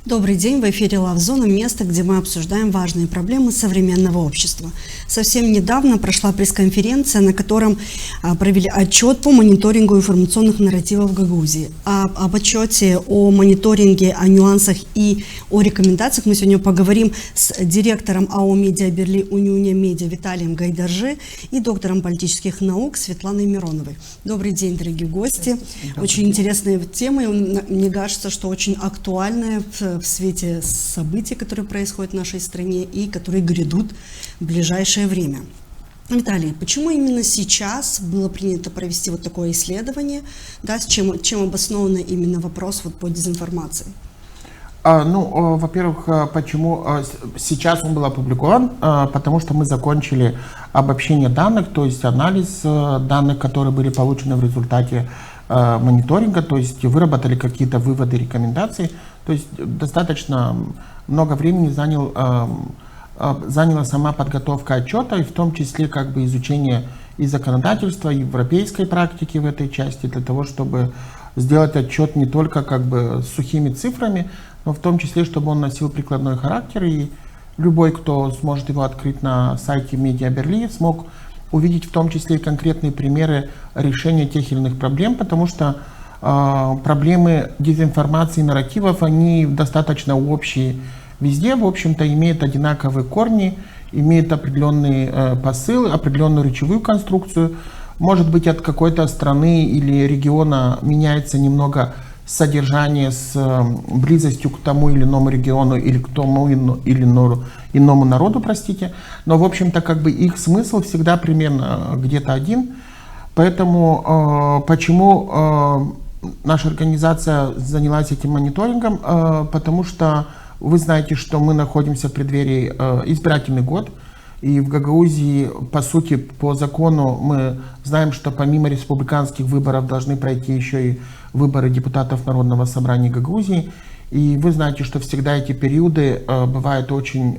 Добрый день, в эфире Лавзона, место, где мы обсуждаем важные проблемы современного общества. Совсем недавно прошла пресс-конференция, на котором провели отчет по мониторингу информационных нарративов в Гагаузии. Об отчете, о мониторинге, о нюансах и о рекомендациях мы сегодня поговорим с директором АО «Медиа Берли» Униуня Медиа Виталием Гайдаржи и доктором политических наук Светланой Мироновой. Добрый день, дорогие гости. Очень интересная тема, и мне кажется, что очень актуальная в свете событий, которые происходят в нашей стране и которые грядут в ближайшее время. Виталий, почему именно сейчас было принято провести вот такое исследование, да, чем обоснован именно вопрос по дезинформации? Во-первых, почему сейчас он был опубликован, потому что мы закончили обобщение данных, то есть анализ данных, которые были получены в результате мониторинга, то есть выработали какие-то выводы, рекомендации. То есть достаточно много времени заняла сама подготовка отчета, и в том числе изучение и законодательства, и европейской практики в этой части, для того, чтобы сделать отчет не только с сухими цифрами, но в том числе, чтобы он носил прикладной характер, и любой, кто сможет его открыть на сайте Медиа Берли, смог увидеть в том числе и конкретные примеры решения тех или иных проблем, потому что проблемы дезинформации и нарративов, они достаточно общие везде, в общем-то, имеют одинаковые корни, имеют определенный посыл, определенную речевую конструкцию. Может быть, от какой-то страны или региона меняется немного содержание с близостью к тому или иному региону или к тому или иному народу, простите. Но, в общем-то, их смысл всегда примерно где-то один. Поэтому почему наша организация занялась этим мониторингом? Потому что вы знаете, что мы находимся в преддверии избирательный год. И в Гагаузии, по сути, по закону мы знаем, что помимо республиканских выборов должны пройти еще и выборы депутатов Народного собрания Гагаузии. И вы знаете, что всегда эти периоды бывает очень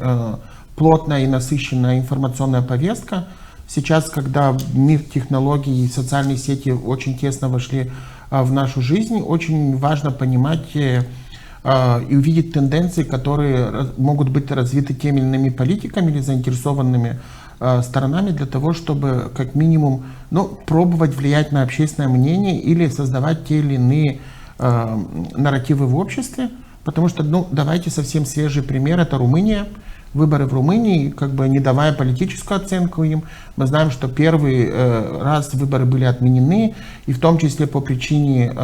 плотная и насыщенная информационная повестка. Сейчас, когда мир технологий и социальные сети очень тесно вошли в нашу жизнь, очень важно понимать и увидеть тенденции, которые могут быть развиты теми или иными политиками или заинтересованными сторонами для того, чтобы как минимум пробовать влиять на общественное мнение или создавать те или иные нарративы в обществе. Потому что, давайте совсем свежий пример, это Румыния. Выборы в Румынии, не давая политическую оценку им, мы знаем, что первый раз выборы были отменены, и в том числе по причине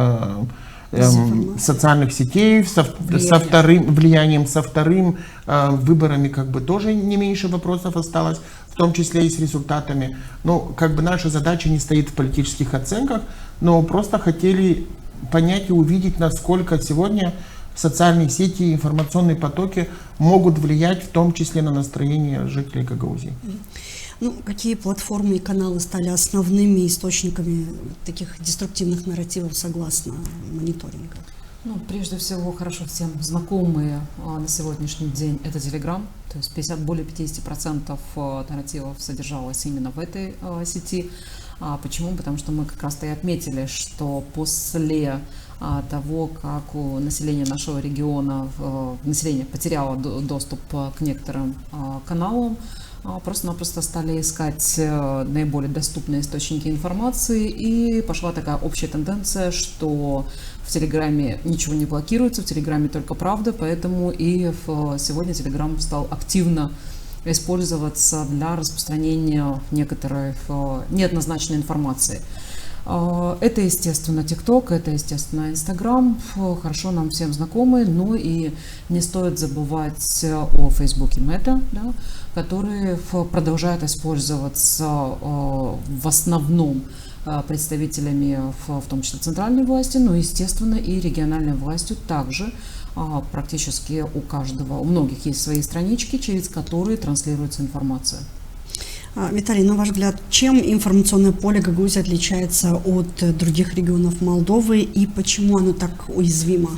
социальных сетей, со вторым влиянием, со вторым выборами тоже не меньше вопросов осталось, в том числе и с результатами. Наша задача не стоит в политических оценках, но просто хотели понять и увидеть, насколько сегодня социальные сети и информационные потоки могут влиять в том числе на настроение жителей Гагаузии. Какие платформы и каналы стали основными источниками таких деструктивных нарративов согласно мониторингу? Прежде всего, хорошо всем знакомые на сегодняшний день это Telegram. То есть более 50% нарративов содержалось именно в этой сети. Почему? Потому что мы как раз-то и отметили, что после того, как у населения нашего региона, население потеряло доступ к некоторым каналам, просто-напросто стали искать наиболее доступные источники информации, и пошла такая общая тенденция, что в Телеграме ничего не блокируется, в Телеграме только правда, поэтому и сегодня Телеграм стал активно использоваться для распространения некоторой неоднозначной информации. Это, естественно, ТикТок, это, естественно, Инстаграм, хорошо нам всем знакомы, но и не стоит забывать о Фейсбуке Мета, который продолжает использоваться в основном представителями, в том числе центральной власти, но, естественно, и региональной властью также. Практически у многих есть свои странички, через которые транслируется информация. Виталий, на ваш взгляд, чем информационное поле Гагаузии отличается от других регионов Молдовы и почему оно так уязвимо?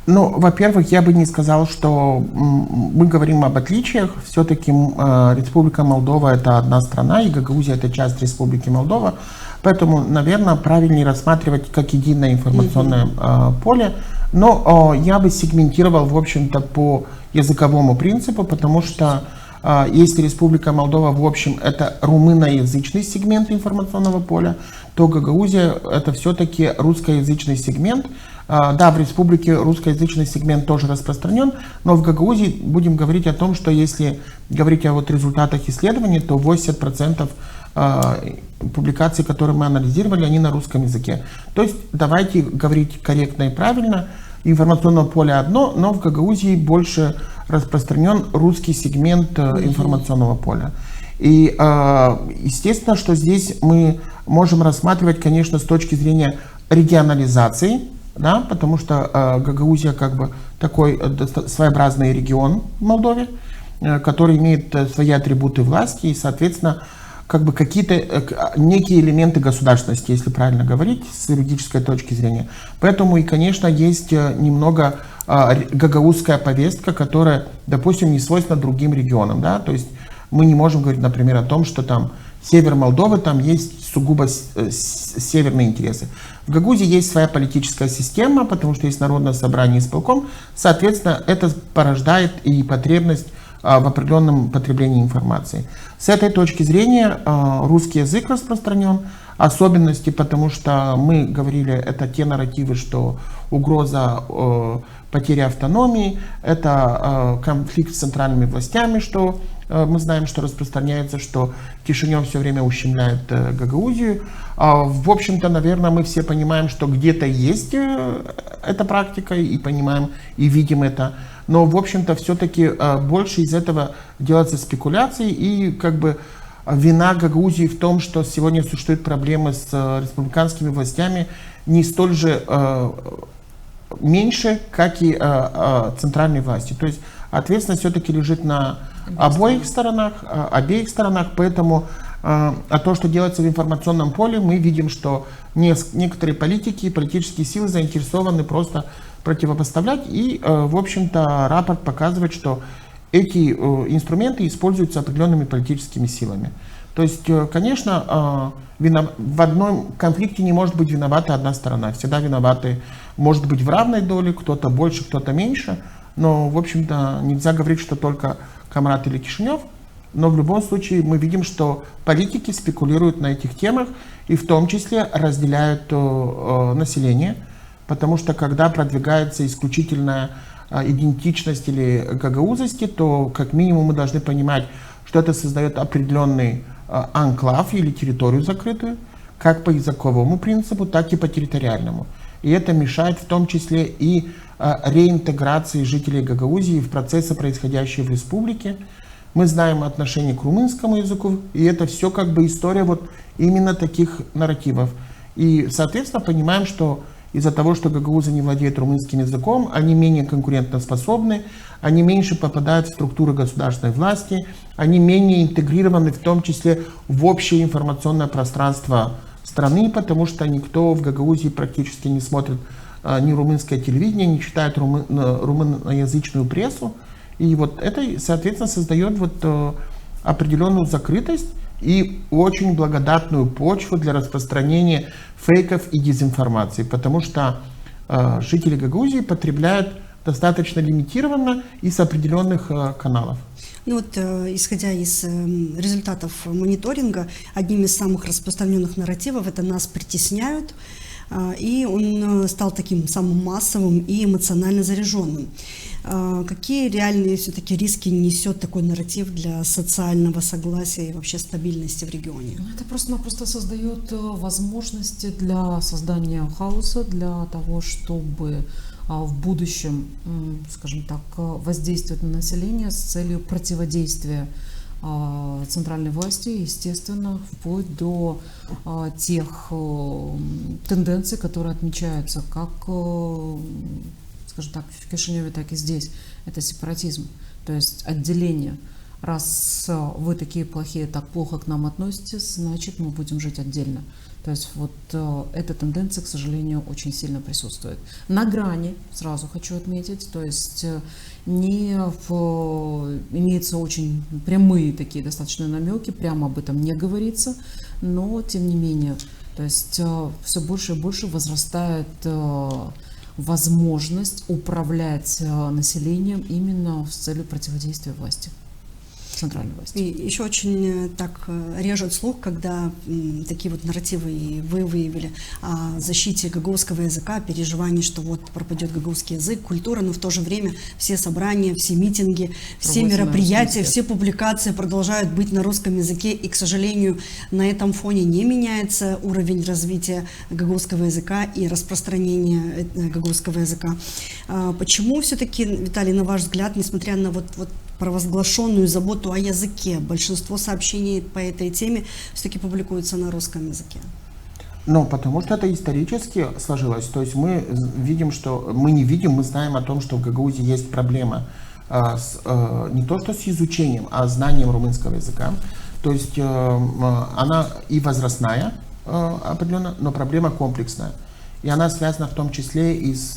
Во-первых, я бы не сказал, что мы говорим об отличиях. Все-таки Республика Молдова — это одна страна, и Гагаузия — это часть Республики Молдова. Поэтому, наверное, правильнее рассматривать как единое информационное поле Но я бы сегментировал, в общем-то, по языковому принципу, потому что если Республика Молдова, в общем, это румыноязычный сегмент информационного поля, то Гагаузия это все-таки русскоязычный сегмент. Да, в республике русскоязычный сегмент тоже распространен, но в Гагаузии будем говорить о том, что если говорить о вот результатах исследований, то 80% публикаций, которые мы анализировали, они на русском языке. То есть давайте говорить корректно и правильно. Информационное поле одно, но в Гагаузии больше распространен русский сегмент информационного поля. И естественно, что здесь мы можем рассматривать, конечно, с точки зрения регионализации, да, потому что Гагаузия как бы такой своеобразный регион в Молдове, который имеет свои атрибуты власти и, соответственно, как бы какие-то некие элементы государственности, если правильно говорить, с юридической точки зрения. Поэтому и, конечно, есть немного гагаузская повестка, которая, допустим, не свойственна другим регионам. Да? То есть мы не можем говорить, например, о том, что там север Молдовы, там есть сугубо северные интересы. В Гагаузии есть своя политическая система, потому что есть народное собрание и исполком. Соответственно, это порождает и потребность в определенном потреблении информации. С этой точки зрения русский язык распространен. Особенности, потому что мы говорили, это те нарративы, что угроза потери автономии, это конфликт с центральными властями, что мы знаем, что распространяется, что Кишинев все время ущемляет Гагаузию. В общем-то, наверное, мы все понимаем, что где-то есть эта практика, и понимаем, и видим это. Но, в общем-то, все-таки больше из этого делается спекуляций, и как бы вина Гагаузии в том, что сегодня существуют проблемы с республиканскими властями, не столь же меньше, как и центральной власти. То есть ответственность все-таки лежит на обеих сторонах, поэтому то, что делается в информационном поле, мы видим, что некоторые политики и политические силы заинтересованы просто противопоставлять, и, в общем-то, рапорт показывает, что эти инструменты используются определенными политическими силами. То есть, конечно, в одном конфликте не может быть виновата одна сторона. Всегда виноваты, может быть, в равной доле, кто-то больше, кто-то меньше. Но, в общем-то, нельзя говорить, что только Камрад или Кишинев. Но в любом случае мы видим, что политики спекулируют на этих темах и в том числе разделяют население. Потому что когда продвигается исключительная идентичность или гагаузости, то как минимум мы должны понимать, что это создает определенный анклав или территорию закрытую, как по языковому принципу, так и по территориальному. И это мешает в том числе и реинтеграции жителей Гагаузии в процессы, происходящие в республике. Мы знаем отношение к румынскому языку, и это все как бы история вот именно таких нарративов. И, соответственно, понимаем, что из-за того, что гагаузы не владеют румынским языком, они менее конкурентоспособны, они меньше попадают в структуры государственной власти, они менее интегрированы в том числе в общее информационное пространство страны, потому что никто в Гагаузии практически не смотрит ни румынское телевидение, не читает румыноязычную прессу. И вот это, соответственно, создает вот определенную закрытость и очень благодатную почву для распространения фейков и дезинформации, потому что жители Гагаузии потребляют достаточно лимитированно и с определенных каналов. Ну вот, исходя из результатов мониторинга, одним из самых распространенных нарративов это «нас притесняют», и он стал таким самым массовым и эмоционально заряженным. Какие реальные все-таки риски несет такой нарратив для социального согласия и вообще стабильности в регионе? Это просто-напросто создает возможности для создания хаоса, для того, чтобы в будущем, скажем так, воздействовать на население с целью противодействия центральной власти, естественно, вплоть до тех тенденций, которые отмечаются как, скажем так, в Кишиневе, так и здесь. Это сепаратизм, то есть отделение. Раз вы такие плохие, так плохо к нам относитесь, значит, мы будем жить отдельно. То есть вот эта тенденция, к сожалению, очень сильно присутствует. На грани, сразу хочу отметить, то есть имеются очень прямые такие достаточно намеки, прямо об этом не говорится, но тем не менее, то есть все больше и больше возрастает возможность управлять населением именно с целью противодействия власти, центральной власти. И еще очень так режет слух, когда такие вот нарративы и вы выявили о защите гагаузского языка, переживании, что вот пропадет гагаузский язык, культура, но в то же время все собрания, все митинги, все мероприятия, все публикации продолжают быть на русском языке, и, к сожалению, на этом фоне не меняется уровень развития гагаузского языка и распространения гагаузского языка. Почему все-таки, Виталий, на ваш взгляд, несмотря на вот провозглашенную заботу о языке, большинство сообщений по этой теме все-таки публикуются на русском языке? Ну, потому что это исторически сложилось. То есть мы видим, что мы знаем о том, что в Гагаузии есть проблема не то что с изучением, а знанием румынского языка. То есть она и возрастная определенно, но проблема комплексная. И она связана в том числе и с,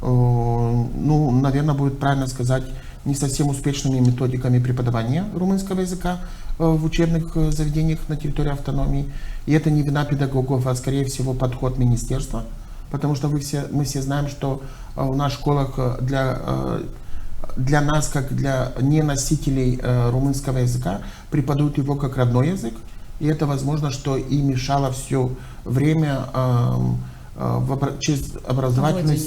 ну, наверное, будет правильно сказать, не совсем успешными методиками преподавания румынского языка в учебных заведениях на территории автономии. И это не вина педагогов, а скорее всего подход министерства. Потому что мы все знаем, что у нас в школах для нас, как для неносителей румынского языка, преподают его как родной язык. И это возможно, что и мешало все время через образовательную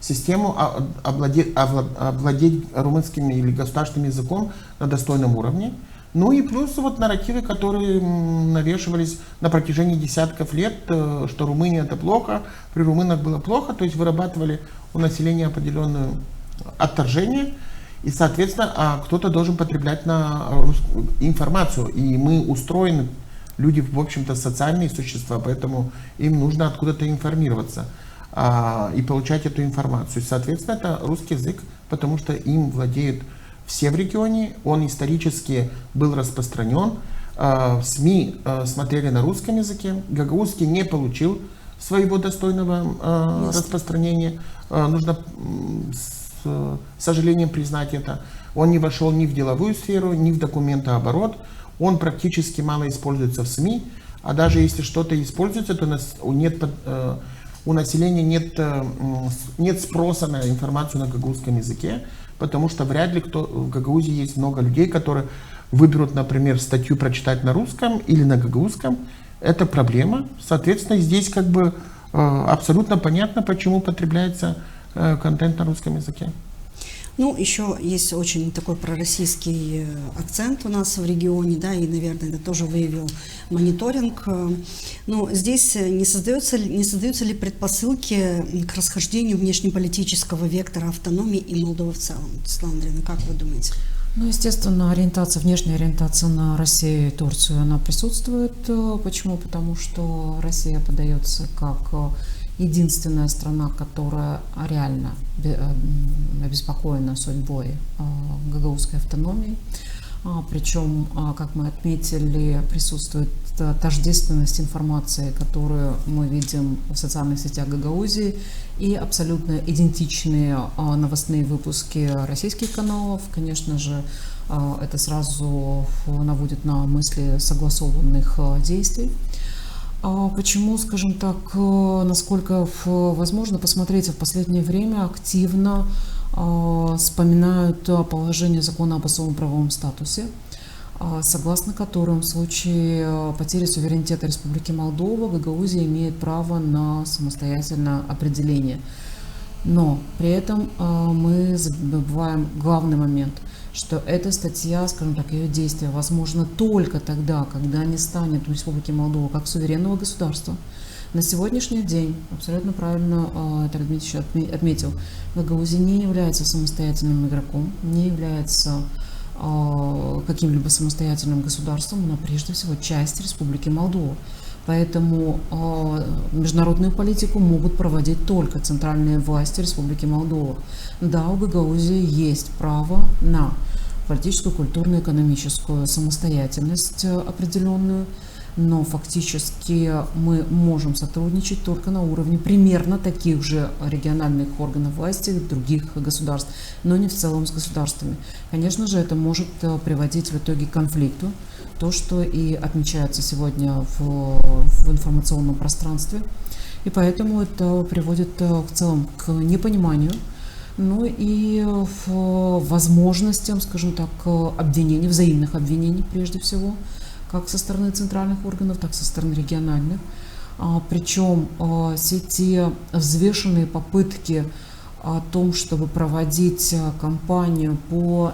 систему овладеть румынским или государственным языком на достойном уровне. Ну и плюс вот нарративы, которые навешивались на протяжении десятков лет, что Румыния это плохо, при румынах было плохо, то есть вырабатывали у населения определенное отторжение, и, соответственно, кто-то должен потреблять информацию, и мы устроены, люди, в общем-то, социальные существа, поэтому им нужно откуда-то информироваться и получать эту информацию. Соответственно, это русский язык, потому что им владеют все в регионе, он исторически был распространен, СМИ смотрели на русском языке, гагаузский не получил своего достойного распространения, нужно с сожалением признать это. Он не вошел ни в деловую сферу, ни в документооборот, он практически мало используется в СМИ, а даже если что-то используется, то у населения нет спроса на информацию на гагаузском языке, потому что вряд ли в Гагаузии есть много людей, которые выберут, например, статью прочитать на русском или на гагаузском. Это проблема. Соответственно, здесь как бы абсолютно понятно, почему потребляется контент на русском языке. Ну, еще есть очень такой пророссийский акцент у нас в регионе, да, и, наверное, это тоже выявил мониторинг. Но здесь не создаются ли предпосылки к расхождению внешнеполитического вектора автономии и Молдовы в целом? Светлана Андреевна, как вы думаете? Ну, естественно, внешняя ориентация на Россию и Турцию, она присутствует. Почему? Потому что Россия подается как единственная страна, которая реально обеспокоена судьбой гагаузской автономии. Причем, как мы отметили, присутствует тождественность информации, которую мы видим в социальных сетях Гагаузии, и абсолютно идентичные новостные выпуски российских каналов. Конечно же, это сразу наводит на мысли согласованных действий. Почему, скажем так, насколько возможно, посмотрите, в последнее время активно вспоминают положение закона об особом правовом статусе, согласно которым в случае потери суверенитета Республики Молдова Гагаузия имеет право на самостоятельное определение. Но при этом мы забываем главный момент, что эта статья, скажем так, ее действие возможно только тогда, когда не станет у Республики Молдова как суверенного государства. На сегодняшний день, абсолютно правильно Виталий Дмитриевич отметил, Гагаузия не является самостоятельным игроком, не является каким-либо самостоятельным государством, но прежде всего часть Республики Молдова. Поэтому международную политику могут проводить только центральные власти Республики Молдова. Да, у Гагаузии есть право на политическую, культурную, экономическую самостоятельность определенную, но фактически мы можем сотрудничать только на уровне примерно таких же региональных органов власти других государств, но не в целом с государствами. Конечно же, это может приводить в итоге к конфликту, то, что и отмечается сегодня в информационном пространстве. И поэтому это приводит в целом к непониманию, ну и возможностям, скажем так, обвинений, взаимных обвинений прежде всего, как со стороны центральных органов, так и со стороны региональных. Причем все те взвешенные попытки о том, чтобы проводить кампанию по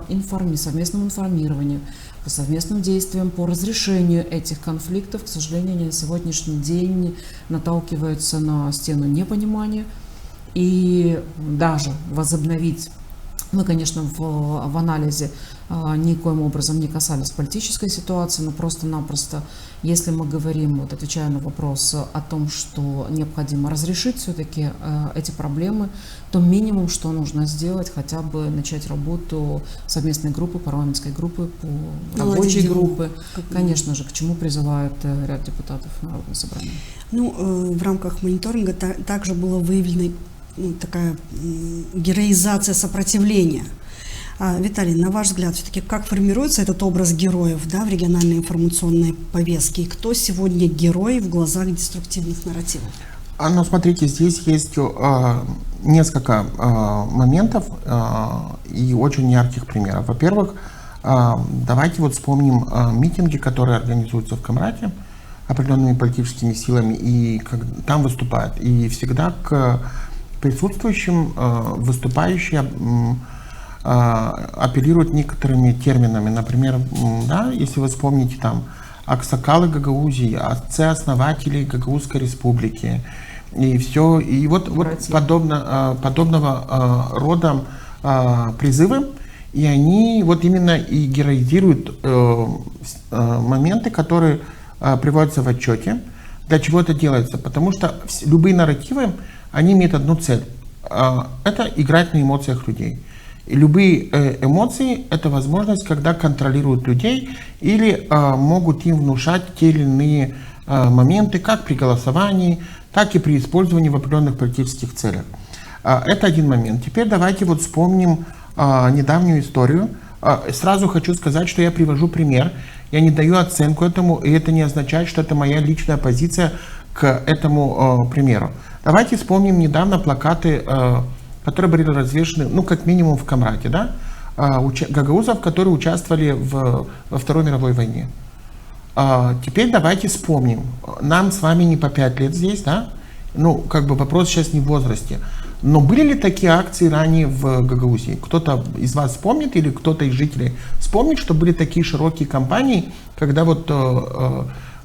совместному информированию, по совместным действиям по разрешению этих конфликтов, к сожалению, они на сегодняшний день наталкиваются на стену непонимания. И даже возобновить, мы, конечно, в анализе никоим образом не касались политической ситуации, но просто-напросто, если мы говорим, вот отвечая на вопрос о том, что необходимо разрешить все-таки эти проблемы, то минимум, что нужно сделать, хотя бы начать работу совместной группы, парламентской группы, рабочей группы, конечно же, к чему призывает ряд депутатов Народного собрания. В рамках мониторинга также была выявлена такая героизация сопротивления. Виталий, на ваш взгляд, все-таки как формируется этот образ героев, да, в региональной информационной повестке? И кто сегодня герой в глазах деструктивных нарративов? Смотрите, здесь есть несколько моментов и очень ярких примеров. Во-первых, давайте вот вспомним митинги, которые организуются в Камрате определенными политическими силами и там выступают. И всегда к присутствующим выступающие апеллируют некоторыми терминами. Например, да, если вы вспомните там аксакалы Гагаузии, отцы-основатели Гагаузской республики, и все, и вот подобного рода призывы, и они вот именно и героизируют моменты, которые приводятся в отчете. Для чего это делается? Потому что любые нарративы, они имеют одну цель. Это играть на эмоциях людей. И любые эмоции – это возможность, когда контролируют людей или могут им внушать те или иные моменты, как при голосовании, так и при использовании в определенных политических целях. Это один момент. Теперь давайте вот вспомним недавнюю историю. Сразу хочу сказать, что я привожу пример. Я не даю оценку этому, и это не означает, что это моя личная позиция к этому примеру. Давайте вспомним недавно плакаты, которые были развешаны, как минимум в Камрате, да, гагаузов, которые участвовали во Второй мировой войне. Теперь давайте вспомним. Нам с вами не по 5 лет здесь, да? Вопрос сейчас не в возрасте. Но были ли такие акции ранее в Гагаузии? Кто-то из вас вспомнит или кто-то из жителей вспомнит, что были такие широкие кампании, когда вот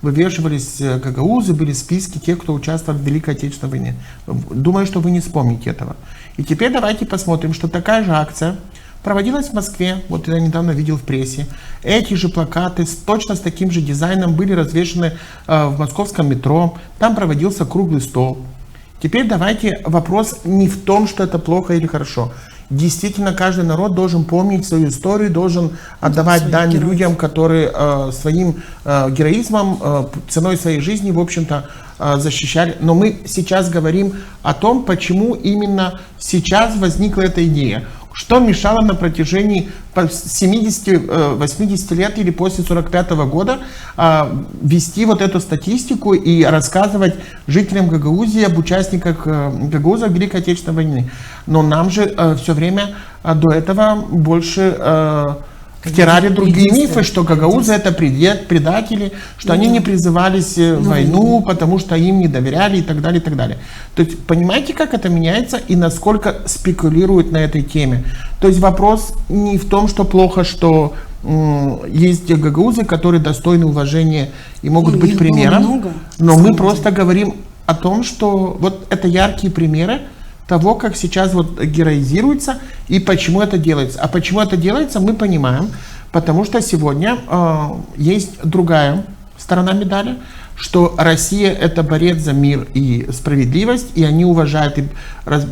вывешивались гагаузы, были списки тех, кто участвовал в Великой Отечественной войне? Думаю, что вы не вспомните этого. И теперь давайте посмотрим, что такая же акция проводилась в Москве, вот я недавно видел в прессе. Эти же плакаты точно с таким же дизайном были развешаны в московском метро. Там проводился круглый стол. Теперь давайте вопрос не в том, что это плохо или хорошо. Действительно, каждый народ должен помнить свою историю, должен отдавать дань людям, которые своим героизмом, ценой своей жизни, в общем-то, защищали. Но мы сейчас говорим о том, почему именно сейчас возникла эта идея. Что мешало на протяжении 70-80 лет или после 1945 года вести вот эту статистику и рассказывать жителям Гагаузии об участниках Гагауза Великой Отечественной войны? Но нам же все время до этого больше втирали другие мифы, что гагаузы это предатели, что они не призывались в войну, потому что им не доверяли и так далее, и так далее. То есть понимаете, как это меняется и насколько спекулируют на этой теме? То есть вопрос не в том, что плохо, что есть гагаузы, которые достойны уважения и могут быть примером, но мы просто говорим о том, что вот это яркие примеры того, как сейчас вот героизируется и почему это делается. А почему это делается, мы понимаем, потому что сегодня есть другая сторона медали, что Россия это борец за мир и справедливость, и они уважают и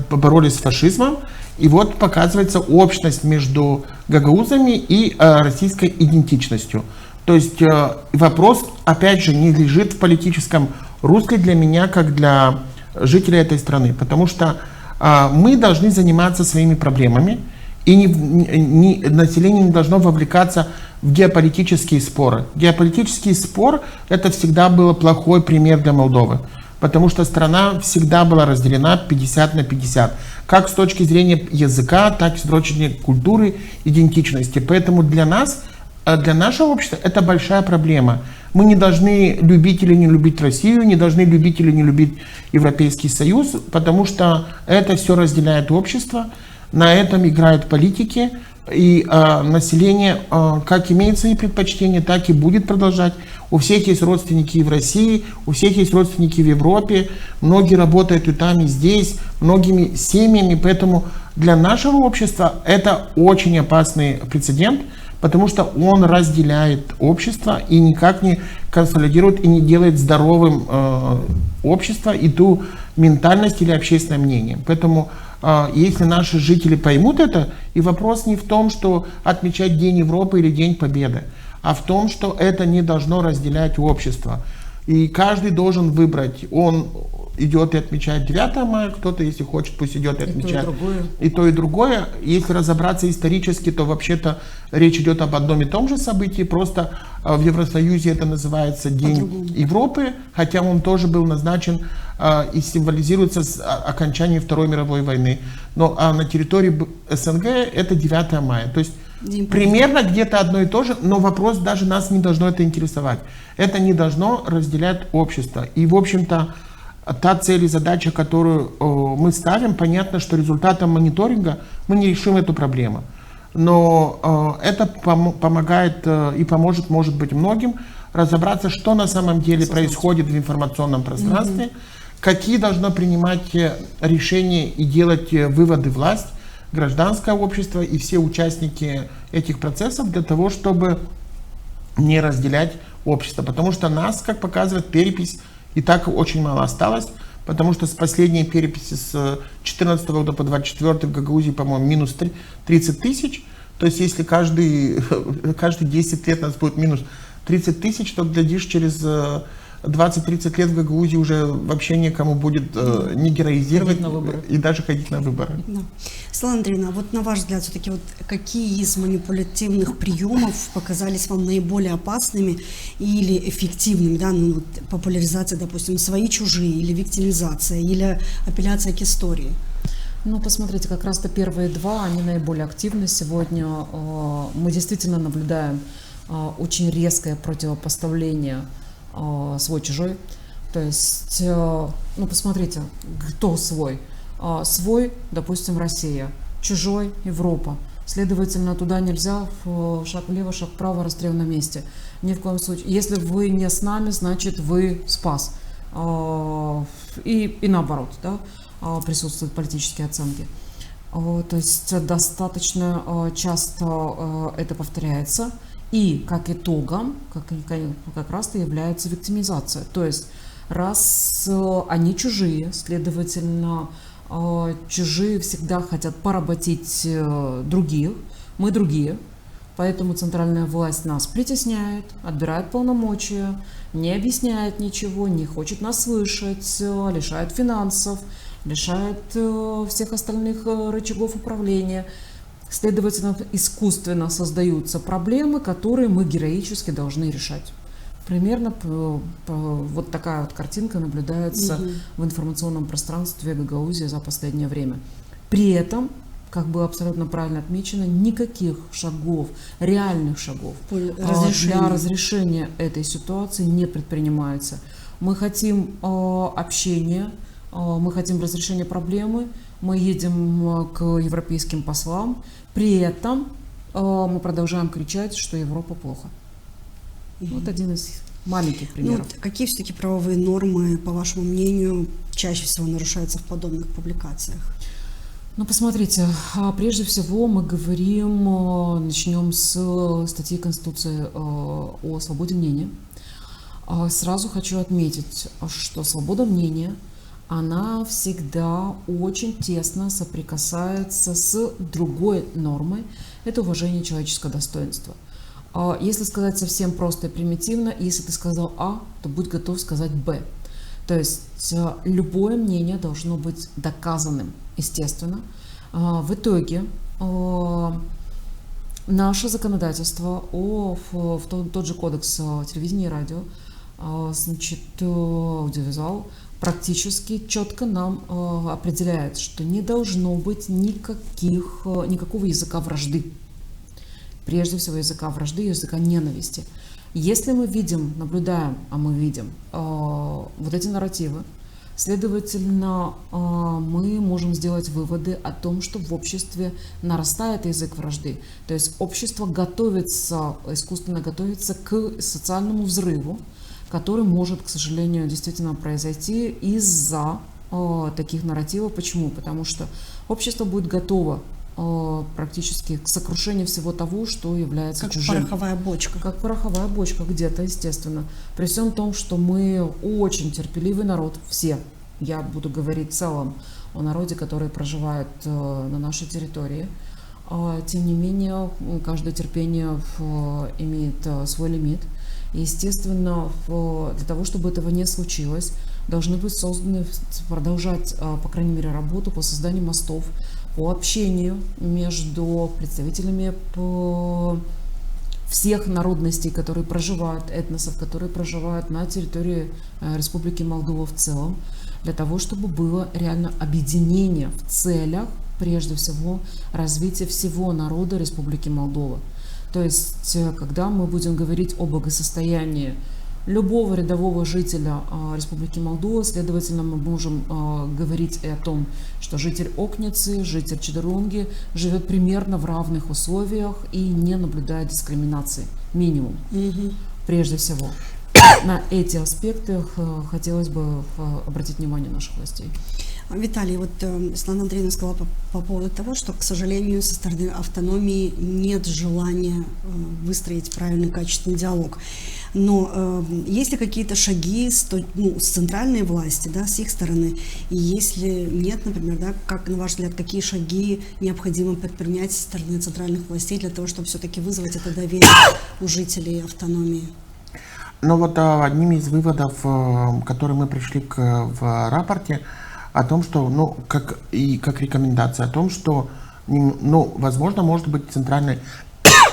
боролись с фашизмом. И вот показывается общность между гагаузами и российской идентичностью. То есть вопрос, опять же, не лежит в политическом русле для меня, как для жителей этой страны, потому что мы должны заниматься своими проблемами, и население не должно вовлекаться в геополитические споры. Геополитический спор это всегда был плохой пример для Молдовы. потому что страна всегда была разделена 50 на 50, как с точки зрения языка, так и с точки зрения культуры, идентичности. Поэтому для нас, для нашего общества это большая проблема. Мы не должны любить или не любить Россию, не должны любить или не любить Европейский Союз, потому что это все разделяет общество, на этом играют политики, и население как имеет свои предпочтения, так и будет продолжать. У всех есть родственники и в России, у всех есть родственники в Европе, многие работают и там, и здесь, многими семьями, поэтому для нашего общества это очень опасный прецедент, потому что он разделяет общество и никак не консолидирует и не делает здоровым общество и ту ментальность или общественное мнение. Поэтому если наши жители поймут это, и вопрос не в том, что отмечать День Европы или День Победы, а в том, что это не должно разделять общество. И каждый должен выбрать, он идет и отмечает 9 мая, кто-то, если хочет, пусть идет и отмечает и то, и другое. Если разобраться исторически, то вообще-то речь идет об одном и том же событии, просто в Евросоюзе это называется День Европы, хотя он тоже был назначен и символизируется с окончанием Второй мировой войны. Но на территории СНГ это 9 мая. То есть примерно где-то одно и то же, но вопрос даже нас не должно это интересовать. Это не должно разделять общество. И, в общем-то, та цель и задача, которую мы ставим, понятно, что результатом мониторинга мы не решим эту проблему. Но это помогает и поможет, может быть, многим разобраться, что на самом деле происходит в информационном пространстве, какие должно принимать решения и делать выводы власть, гражданское общество и все участники этих процессов для того, чтобы не разделять общество. Потому что нас, как показывает перепись, и так очень мало осталось, потому что с последней переписи с 2014 года по 2024 в Гагаузии, по-моему, минус 30 тысяч. То есть если каждые 10 лет у нас будет минус 30 тысяч, то, глядишь, через 20-30 лет в Гагаузии уже вообще некому будет не героизировать и даже ходить на выборы. Да. Светлана Андреевна, вот на ваш взгляд, все-таки вот какие из манипулятивных приемов показались вам наиболее опасными или эффективными, да, ну, вот, популяризация, допустим, свои-чужие, или виктимизация, или апелляция к истории? Ну, посмотрите, как раз-то первые два, они наиболее активны сегодня. Мы действительно наблюдаем очень резкое противопоставление свой-чужой. То есть, ну, посмотрите, кто свой? Свой, допустим, Россия, чужой — Европа. Следовательно, туда нельзя, шаг влево, шаг вправо, расстрел на месте. Ни в коем случае. Если вы не с нами, значит, вы спас. И наоборот, да, присутствуют политические оценки. То есть достаточно часто это повторяется. И как итогом, как раз-то является виктимизация. То есть раз они чужие, следовательно, чужие всегда хотят поработить других, мы другие, поэтому центральная власть нас притесняет, отбирает полномочия, не объясняет ничего, не хочет нас слышать, лишает финансов, лишает всех остальных рычагов управления. Следовательно, искусственно создаются проблемы, которые мы героически должны решать. Примерно вот такая вот картинка наблюдается в информационном пространстве Гагаузии за последнее время. При этом, как было абсолютно правильно отмечено, никаких шагов, реальных шагов для разрешения этой ситуации не предпринимается. Мы хотим общения, мы хотим разрешения проблемы, мы едем к европейским послам, при этом мы продолжаем кричать, что Европа плохо. Вот один из маленьких примеров. Ну, какие все-таки правовые нормы, по вашему мнению, чаще всего нарушаются в подобных публикациях? Ну, посмотрите, прежде всего мы говорим, начнем с статьи Конституции о свободе мнения. Сразу хочу отметить, что свобода мнения, она всегда очень тесно соприкасается с другой нормой, это уважение человеческого достоинства. Если сказать совсем просто и примитивно, если ты сказал А, то будь готов сказать Б. То есть любое мнение должно быть доказанным, естественно. В итоге наше законодательство, тот же кодекс телевидения и радио, значит, аудиовизуал, практически четко нам определяет, что не должно быть никакого языка вражды. Прежде всего языка вражды, языка ненависти. Если мы видим, наблюдаем, а мы видим вот эти нарративы, следовательно, мы можем сделать выводы о том, что в обществе нарастает язык вражды. То есть общество готовится, искусственно готовится к социальному взрыву, который может, к сожалению, действительно произойти из-за таких нарративов. Почему? Потому что общество будет готово практически к сокрушению всего того, что является Как чужим. пороховая бочка. Как пороховая бочка где-то, естественно. При всем том, что мы очень терпеливый народ, все. Я буду говорить в целом о народе, который проживает на нашей территории. Тем не менее, каждое терпение имеет свой лимит. И, естественно, для того, чтобы этого не случилось, должны быть созданы, продолжать, по крайней мере, работу по созданию мостов, по общению между представителями всех народностей, которые проживают, этносов, которые проживают на территории Республики Молдова в целом, для того, чтобы было реально объединение в целях, прежде всего, развития всего народа Республики Молдова. То есть, когда мы будем говорить о благосостоянии любого рядового жителя Республики Молдова, следовательно, мы можем говорить и о том, что житель Окницы, житель Чедерунги живет примерно в равных условиях и не наблюдает дискриминации. Минимум. Прежде всего. На эти аспекты хотелось бы обратить внимание наших властей. Виталий, вот Светлана Андреевна сказала по поводу того, что, к сожалению, со стороны автономии нет желания выстроить правильный, качественный диалог. Но есть ли какие-то шаги с центральной власти, да, с их стороны? И если нет, например, да, как, на ваш взгляд, какие шаги необходимо предпринять со стороны центральных властей для того, чтобы все-таки вызвать это доверие у жителей автономии? Ну вот одним из выводов, к которым мы пришли в рапорте, о том, что, как рекомендация, о том, что, возможно, может быть, центральной,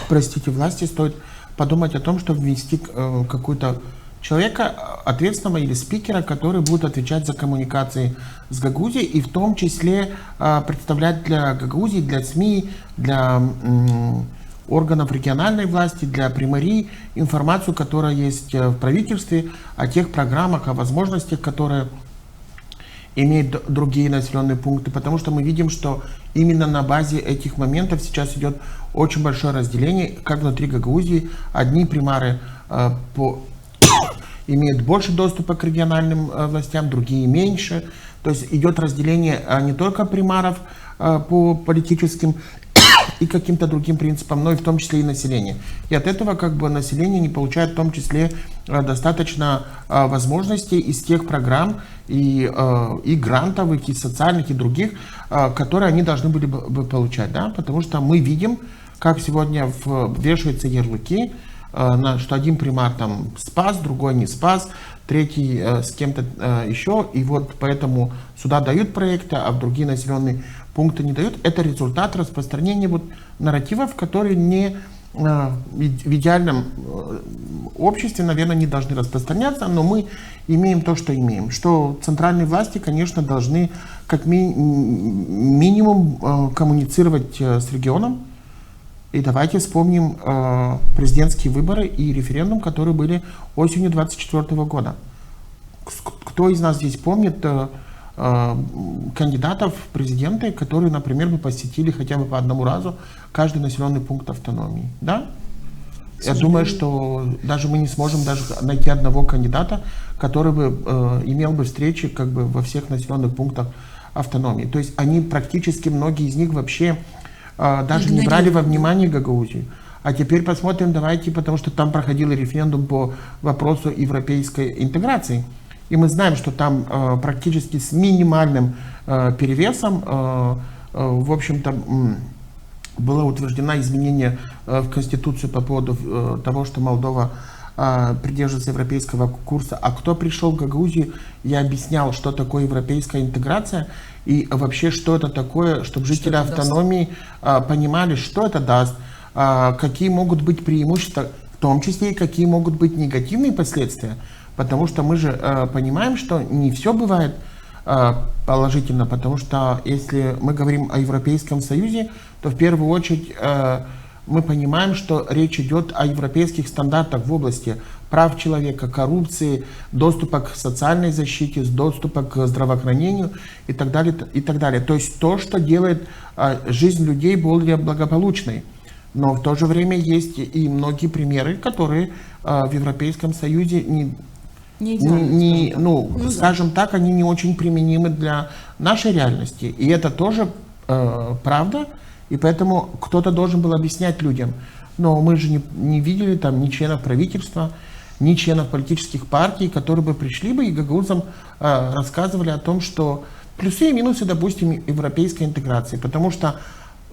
власти стоит подумать о том, чтобы ввести какого-то человека ответственного или спикера, который будет отвечать за коммуникации с Гагаузией и в том числе представлять для Гагаузии, для СМИ, для органов региональной власти, для примарий информацию, которая есть в правительстве, о тех программах, о возможностях, которые имеют другие населенные пункты, потому что мы видим, что именно на базе этих моментов сейчас идет очень большое разделение, как внутри Гагаузии. Одни примары имеют больше доступа к региональным властям, другие меньше. То есть идет разделение не только примаров по политическим и каким-то другим принципам, но и в том числе и населения. И от этого население не получает в том числе достаточно возможностей из тех программ и грантовых, и социальных, и других, которые они должны были бы получать. Да? Потому что мы видим, как сегодня вешаются ярлыки, что один примар там спас, другой не спас, третий с кем-то еще. И вот поэтому сюда дают проекты, а в другие населенные пункты не дают. Это результат распространения нарративов, которые в идеальном обществе, наверное, не должны распространяться, но мы имеем то, что имеем. Что центральные власти, конечно, должны как минимум коммуницировать с регионом. И давайте вспомним президентские выборы и референдум, которые были осенью 2024 года. Кто из нас здесь помнит кандидатов в президенты, которые, например, бы посетили хотя бы по одному разу каждый населенный пункт автономии? Да? Я думаю, что даже мы не сможем даже найти одного кандидата, который бы имел бы встречи во всех населенных пунктах автономии. То есть они практически, многие из них вообще даже не брали во внимание Гагаузию. А теперь посмотрим, давайте, потому что там проходил референдум по вопросу европейской интеграции. И мы знаем, что там практически с минимальным перевесом, в общем-то, было утверждено изменение в Конституцию по поводу того, что Молдова придерживается европейского курса. А кто пришел в Гагаузию, я объяснял, что такое европейская интеграция и вообще, что это такое, чтобы жители автономии понимали, что это даст, какие могут быть преимущества, в том числе и какие могут быть негативные последствия. Потому что мы же понимаем, что не все бывает положительно, потому что если мы говорим о Европейском Союзе, то в первую очередь мы понимаем, что речь идет о европейских стандартах в области прав человека, коррупции, доступа к социальной защите, доступа к здравоохранению и так далее, и так далее. То есть то, что делает жизнь людей более благополучной. Но в то же время есть и многие примеры, которые в Европейском Союзе скажем так, они не очень применимы для нашей реальности. И это тоже правда. И поэтому кто-то должен был объяснять людям. Но мы же не видели там ни членов правительства, ни членов политических партий, которые бы пришли бы и гагаузам рассказывали о том, что плюсы и минусы, допустим, европейской интеграции. Потому что,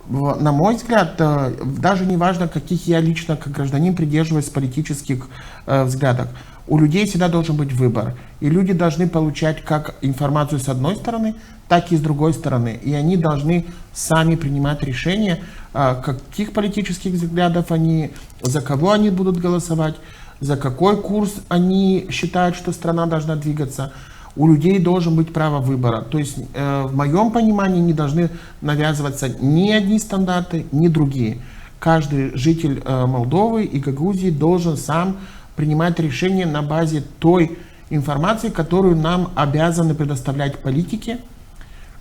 на мой взгляд, даже не важно, каких я лично, как гражданин, придерживаюсь политических взглядов. У людей всегда должен быть выбор. И люди должны получать как информацию с одной стороны, так и с другой стороны. И они должны сами принимать решения, каких политических взглядов они, за кого они будут голосовать, за какой курс они считают, что страна должна двигаться. У людей должен быть право выбора. То есть, в моем понимании, не должны навязываться ни одни стандарты, ни другие. Каждый житель Молдовы и Гагаузии должен сам принимать решения на базе той информации, которую нам обязаны предоставлять политики,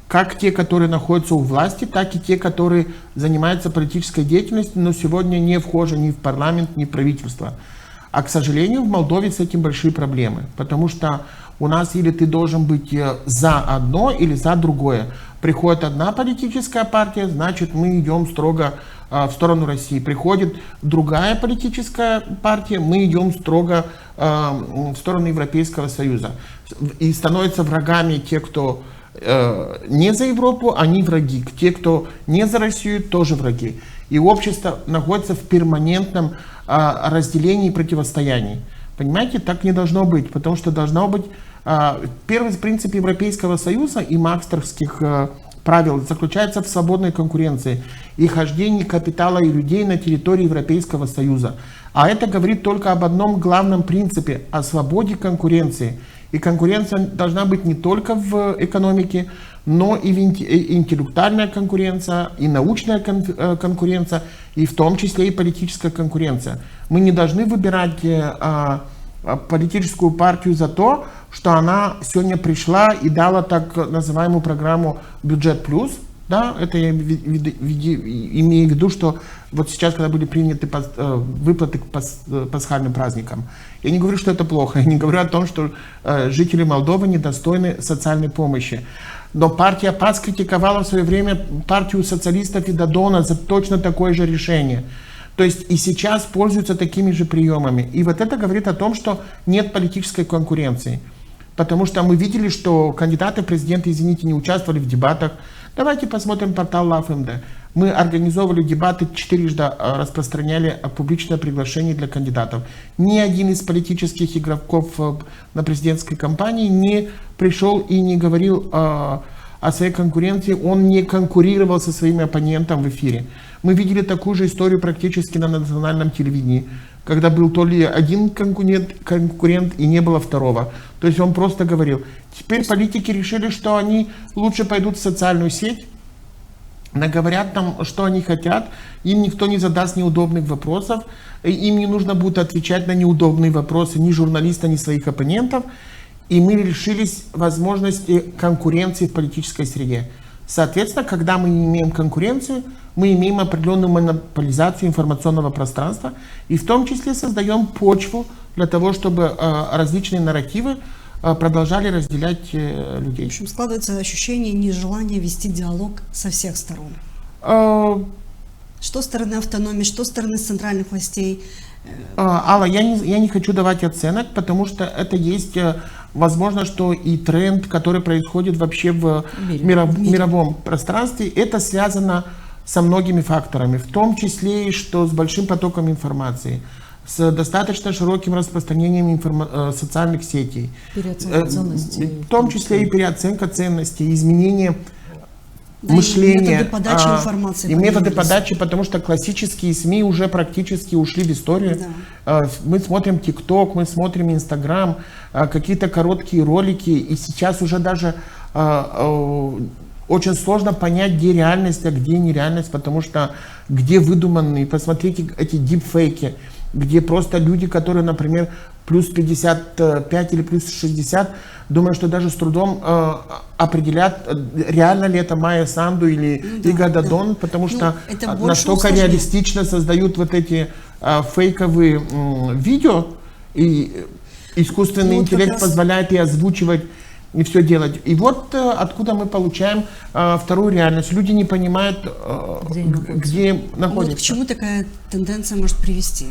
как те, которые находятся у власти, так и те, которые занимаются политической деятельностью, но сегодня не вхожи ни в парламент, ни в правительство. А, к сожалению, в Молдове с этим большие проблемы, потому что у нас или ты должен быть за одно, или за другое. Приходит одна политическая партия, значит, мы идем строго в сторону России. Приходит другая политическая партия, мы идем строго в сторону Европейского Союза. И становятся врагами те, кто не за Европу, они враги. Те, кто не за Россию, тоже враги. И общество находится в перманентном разделении и противостоянии. Понимаете, так не должно быть, потому что должно быть первый принцип Европейского Союза и марксовских правил заключается в свободной конкуренции и хождении капитала и людей на территории Европейского Союза. А это говорит только об одном главном принципе, о свободе конкуренции. И конкуренция должна быть не только в экономике, но и интеллектуальная конкуренция, и научная конкуренция, и в том числе и политическая конкуренция. Мы не должны выбирать политическую партию за то, что она сегодня пришла и дала так называемую программу «Бюджет плюс». Да, это я имею в виду, что вот сейчас, когда были приняты выплаты к пасхальным праздникам, я не говорю, что это плохо, я не говорю о том, что жители Молдовы недостойны социальной помощи. Но партия ПАС критиковала в свое время партию социалистов и Додона за точно такое же решение. То есть и сейчас пользуются такими же приемами. И вот это говорит о том, что нет политической конкуренции. Потому что мы видели, что кандидаты в президенты, извините, не участвовали в дебатах. Давайте посмотрим портал LoveMD. Мы организовывали дебаты, 4 распространяли публичное приглашение для кандидатов. Ни один из политических игроков на президентской кампании не пришел и не говорил о своей конкуренции. Он не конкурировал со своим оппонентом в эфире. Мы видели такую же историю практически на национальном телевидении, когда был то ли один конкурент и не было второго. То есть он просто говорил. Теперь политики решили, что они лучше пойдут в социальную сеть, наговорят там, что они хотят, им никто не задаст неудобных вопросов, им не нужно будет отвечать на неудобные вопросы ни журналиста, ни своих оппонентов, и мы лишились возможности конкуренции в политической среде. Соответственно, когда мы имеем конкуренцию, мы имеем определенную монополизацию информационного пространства и в том числе создаем почву для того, чтобы различные нарративы продолжали разделять людей. В общем, складывается ощущение нежелания вести диалог со всех сторон. Что со стороны автономии, что со стороны центральных властей. Алла, я не хочу давать оценок, потому что это есть, возможно, что и тренд, который происходит вообще в мировом пространстве, это связано со многими факторами, в том числе и что с большим потоком информации, с достаточно широким распространением социальных сетей, в том числе и переоценка ценностей, изменение мышления, методы подачи информации и методы подачи, потому что классические СМИ уже практически ушли в историю. Да. Мы смотрим ТикТок, мы смотрим Инстаграм, какие-то короткие ролики, и сейчас уже даже очень сложно понять, где реальность, а где нереальность, потому что где выдуманные, посмотрите эти дипфейки, где просто люди, которые, например, плюс 55 или плюс 60, думаю, что даже с трудом определят, реально ли это Майя Санду или Ига Дадон, потому что настолько реалистично создают вот эти фейковые видео, и искусственный интеллект позволяет и озвучивать, и все делать. И вот откуда мы получаем вторую реальность. Люди не понимают, где находятся. Вот к чему такая тенденция может привести?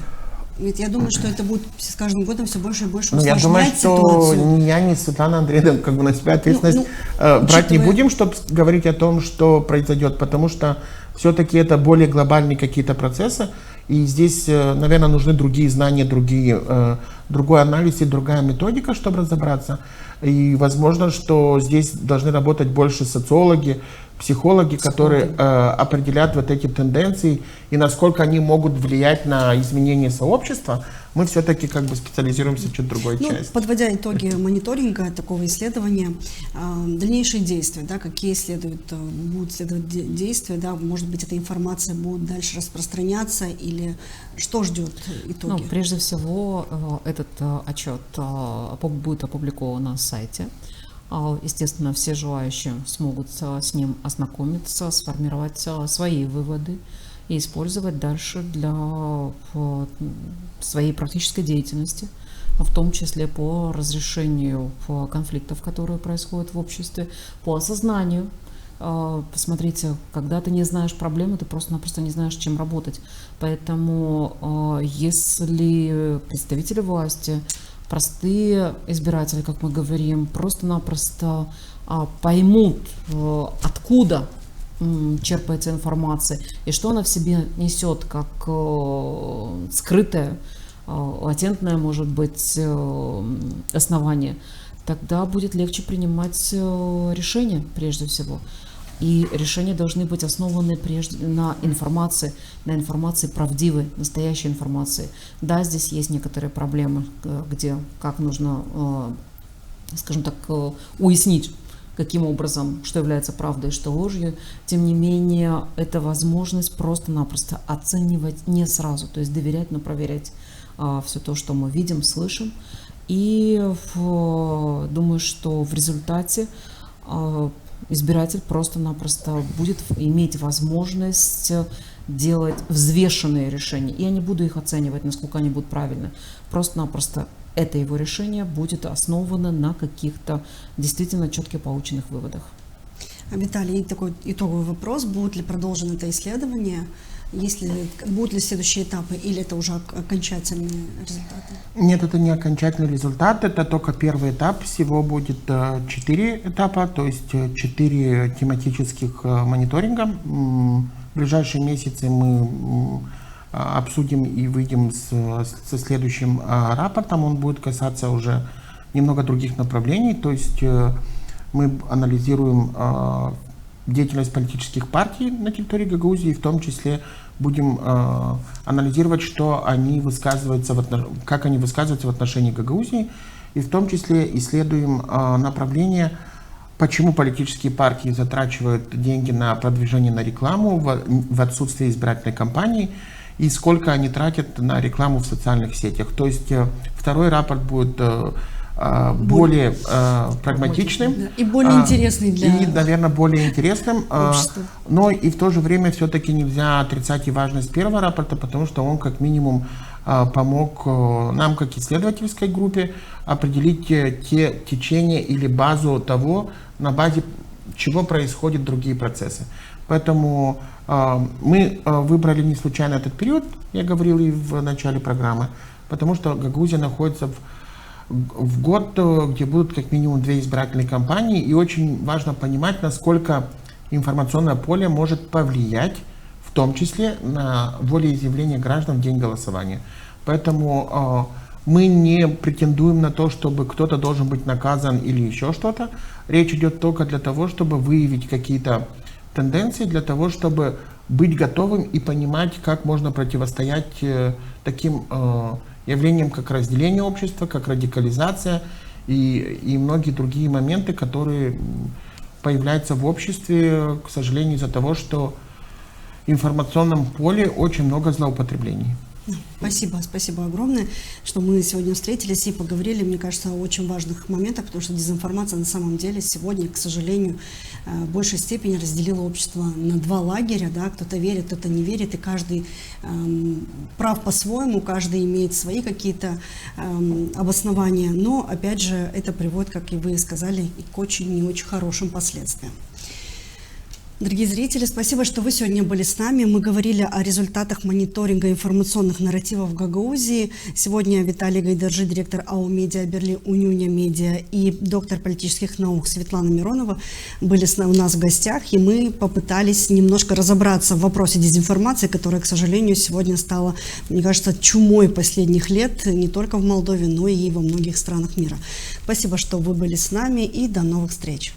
Ведь я думаю, что это будет с каждым годом все больше и больше усложнять ситуацию. Я думаю, что ни я, ни Светлана Андреевна как бы на себя ответственность брать не будем, чтобы говорить о том, что произойдет, потому что все-таки это более глобальные какие-то процессы, и здесь, наверное, нужны другие знания, другой анализ и другая методика, чтобы разобраться. И возможно, что здесь должны работать больше социологи, психологи, которые определят вот эти тенденции и насколько они могут влиять на изменение сообщества. Мы все-таки как бы специализируемся в чуть другой части. Подводя итоги мониторинга такого исследования, дальнейшие действия, да, какие будут следовать действия, да, может быть, эта информация будет дальше распространяться или что ждет итоги? Ну, прежде всего, этот отчет будет опубликован на сайте. Естественно, все желающие смогут с ним ознакомиться, сформировать свои выводы и использовать дальше для своей практической деятельности, в том числе по разрешению конфликтов, которые происходят в обществе, по осознанию. Посмотрите, когда ты не знаешь проблемы, ты просто-напросто не знаешь, чем работать. Поэтому если представители власти, простые избиратели, как мы говорим, просто-напросто поймут, откуда черпается информация и что она в себе несет, как скрытое, латентное, может быть, основание, тогда будет легче принимать решения прежде всего. И решения должны быть основаны прежде на информации правдивой, настоящей информации. Да, здесь есть некоторые проблемы, как нужно, скажем так, уяснить, каким образом, что является правдой, что ложью. Тем не менее, это возможность просто-напросто оценивать не сразу, то есть доверять, но проверять все то, что мы видим, слышим. И думаю, что в результате избиратель просто-напросто будет иметь возможность делать взвешенные решения. И я не буду их оценивать, насколько они будут правильны. Просто-напросто это его решение будет основано на каких-то действительно четко полученных выводах. Виталий, такой итоговый вопрос. Будет ли продолжено это исследование? Будут ли следующие этапы или это уже окончательные результаты? Нет, это не окончательный результат, это только первый этап. Всего будет 4 этапа, то есть 4 тематических мониторинга. В ближайшие месяцы мы обсудим и выйдем со следующим рапортом. Он будет касаться уже немного других направлений, то есть мы анализируем деятельность политических партий на территории Гагаузии, в том числе будем анализировать, что они высказываются как они высказываются в отношении Гагаузии, и в том числе исследуем направление, почему политические партии затрачивают деньги на продвижение, на рекламу в отсутствие избирательной кампании, и сколько они тратят на рекламу в социальных сетях. То есть второй рапорт будет более прагматичным и более интересный и, наверное, более интересным, но и в то же время все-таки нельзя отрицать и важность первого рапорта, потому что он как минимум помог нам, как исследовательской группе, определить те течения или базу того, на базе чего происходят другие процессы. Поэтому мы выбрали не случайно этот период, я говорил и в начале программы, потому что Гагаузия находится в год, где будут как минимум 2 избирательные кампании, и очень важно понимать, насколько информационное поле может повлиять, в том числе на волеизъявление граждан в день голосования. Поэтому мы не претендуем на то, чтобы кто-то должен быть наказан или еще что-то. Речь идет только для того, чтобы выявить какие-то тенденции, для того, чтобы быть готовым и понимать, как можно противостоять таким явлением, как разделение общества, как радикализация и многие другие моменты, которые появляются в обществе, к сожалению, из-за того, что в информационном поле очень много злоупотреблений. Спасибо, спасибо огромное, что мы сегодня встретились и поговорили, мне кажется, о очень важных моментах, потому что дезинформация на самом деле сегодня, к сожалению, в большей степени разделила общество на два лагеря, да, кто-то верит, кто-то не верит, и каждый прав по-своему, каждый имеет свои какие-то обоснования, но, опять же, это приводит, как и вы сказали, и к очень не очень хорошим последствиям. Дорогие зрители, спасибо, что вы сегодня были с нами. Мы говорили о результатах мониторинга информационных нарративов в Гагаузии. Сегодня Виталий Гайдаржи, директор АО «Медиа Берли», Униуня Медиа, и доктор политических наук Светлана Миронова были у нас в гостях, и мы попытались немножко разобраться в вопросе дезинформации, которая, к сожалению, сегодня стала, мне кажется, чумой последних лет не только в Молдове, но и во многих странах мира. Спасибо, что вы были с нами, и до новых встреч.